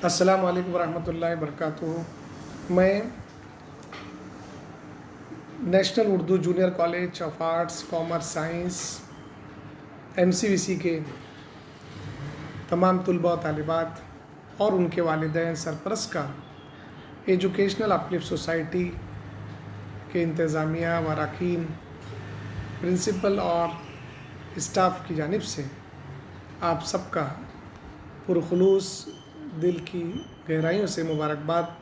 अस्सलाम वालेकुम रहमतुल्लाहि वबरकातुहू। मैं national Urdu junior college of arts commerce science MCVC के तमाम तलबा और तालिबात और उनके वालिदैन सरपरस्त का एजुकेशनल अपलिफ्ट सोसाइटी के इंतज़ामिया व अरकान प्रिंसिपल और स्टाफ की जानिब से आप सबका पुरखुलूस दिल की गहराइयों से मुबारकबाद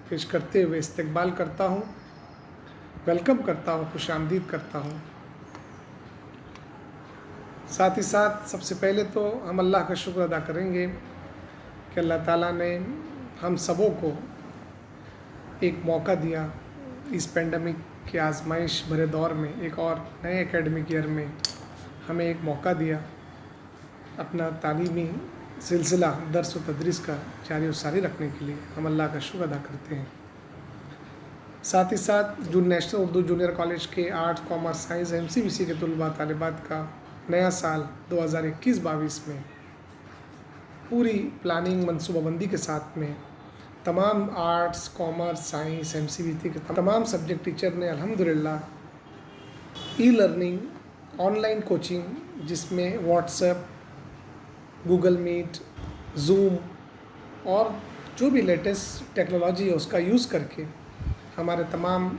पेश करते हुए इस्तकबाल करता हूँ, वेलकम करता हूँ, खुश आमदीद करता हूँ। साथ ही साथ सबसे पहले तो हम अल्लाह का शुक्र अदा करेंगे कि अल्लाह ताला ने हम सबों को एक मौका दिया इस पेंडेमिक की आजमाइश भरे दौर में, एक और नए एकेडमिक ईयर में हमें एक मौका दिया अपना तालीमी सिलसिला दर्स व तदरीस का जारी व सारी रखने के लिए। हम अल्लाह का शुक्र अदा करते हैं। साथ ही साथ जो नेशनल उर्दू जूनियर कॉलेज के आर्ट्स कॉमर्स साइंस MCVC के तलबा तालिबात का नया साल 2021-22 में पूरी प्लानिंग मनसूबाबंदी के साथ में तमाम आर्ट्स कॉमर्स साइंस MCVC के तमाम सब्जेक्ट टीचर ने अल्हम्दुलिल्लाह लर्निंग ऑनलाइन कोचिंग जिसमें व्हाट्सएप, गूगल मीट, ज़ूम और जो भी लेटेस्ट टेक्नोलॉजी है उसका यूज़ करके हमारे तमाम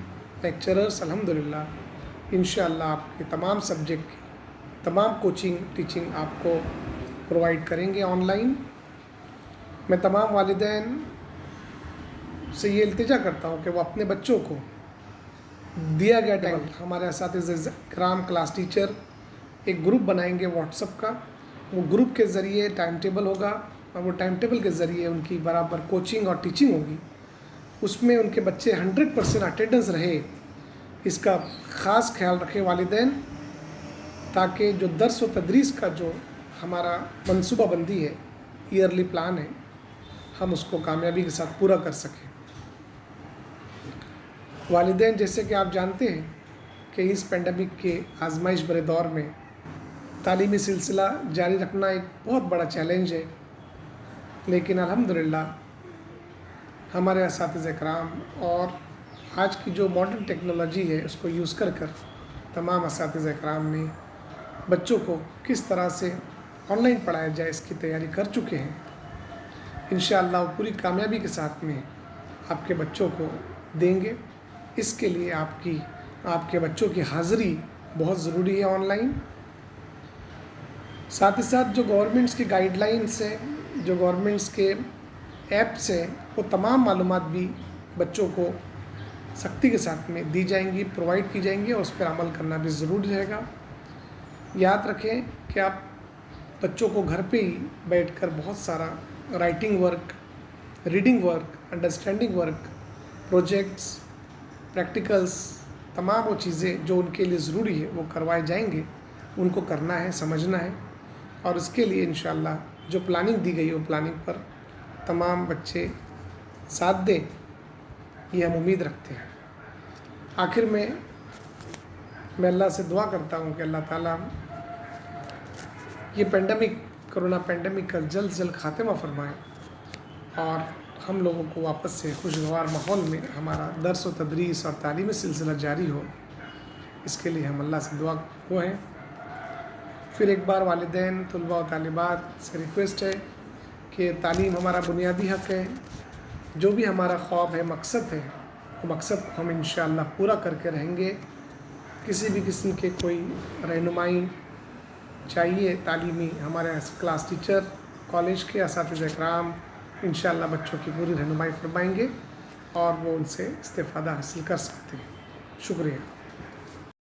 लेक्चरर्स अल्हम्दुलिल्लाह इंशाअल्लाह आपके तमाम सब्जेक्ट की तमाम कोचिंग टीचिंग आपको प्रोवाइड करेंगे ऑनलाइन। मैं तमाम वालिदैन से ये इल्तिजा करता हूँ कि वो अपने बच्चों को दिया गया टाइम, हमारे असातिज़े इकराम क्लास टीचर एक ग्रुप बनाएंगे व्हाट्सएप का, वो ग्रुप के ज़रिए टाइम टेबल होगा और वो टाइम टेबल के ज़रिए उनकी बराबर कोचिंग और टीचिंग होगी। उसमें उनके बच्चे 100% अटेंडेंस रहे, इसका ख़ास ख्याल रखें वालिदैन, ताकि जो दर्स व तदरीस का जो हमारा मनसूबाबंदी है, ईयरली प्लान है, हम उसको कामयाबी के साथ पूरा कर सकें। वालिदैन, जैसे कि आप जानते हैं कि इस पेंडेमिक के आजमाइश भरे दौर में तालीमी सिलसिला जारी रखना एक बहुत बड़ा चैलेंज है, लेकिन अल्हम्दुलिल्लाह हमारे असातिज़े कराम और आज की जो मॉडर्न टेक्नोलॉजी है उसको यूज़ कर तमाम असातिज़े कराम ने बच्चों को किस तरह से ऑनलाइन पढ़ाया जाए इसकी तैयारी कर चुके हैं। इंशाअल्लाह वो पूरी कामयाबी के साथ में आपके बच्चों को देंगे। इसके लिए आपके बच्चों की हाज़िरी बहुत ज़रूरी है ऑनलाइन। साथ ही साथ जो गवर्नमेंट्स की गाइडलाइंस हैं, जो गवर्नमेंट्स के ऐप्स हैं, वो तमाम मालूमात भी बच्चों को सख्ती के साथ में दी जाएंगी, प्रोवाइड की जाएंगी और उस पर अमल करना भी ज़रूरी रहेगा। याद रखें कि आप बच्चों को घर पे ही बैठकर बहुत सारा writing work, reading work, understanding work, projects, practicals, तमाम वो चीज़ें जो उनके लिए ज़रूरी है वो करवाए जाएंगे। उनको करना है, समझना है और इसके लिए इंशाअल्लाह जो प्लानिंग दी गई है वो प्लानिंग पर तमाम बच्चे साथ दें, ये हम उम्मीद रखते हैं। आखिर में मैं अल्लाह से दुआ करता हूँ कि अल्लाह ताला ये पेंडेमिक, कोरोना पेंडेमिक का जल्द से जल्द ख़ात्मा फरमाए और हम लोगों को वापस से खुशगवार माहौल में हमारा दर्स व तदरीस और तालीमी सिलसिला जारी हो। इसके लिए हम अल्लाह से दुआ को हैं। फिर एक बार वालिदैन, तलबा और तालिबात से रिक्वेस्ट है कि तालीम हमारा बुनियादी हक़ है। जो भी हमारा ख्वाब है, मकसद है, वो मकसद को हम इंशाअल्लाह पूरा करके रहेंगे। किसी भी किस्म के कोई रहनुमाई चाहिए तालीमी, हमारे क्लास टीचर, कॉलेज के असातिज़े कराम इंशाअल्लाह बच्चों की पूरी रहनुमाई फरमाएंगे और वो उनसे इस्तेफ़ादा हासिल कर सकते हैं। शुक्रिया।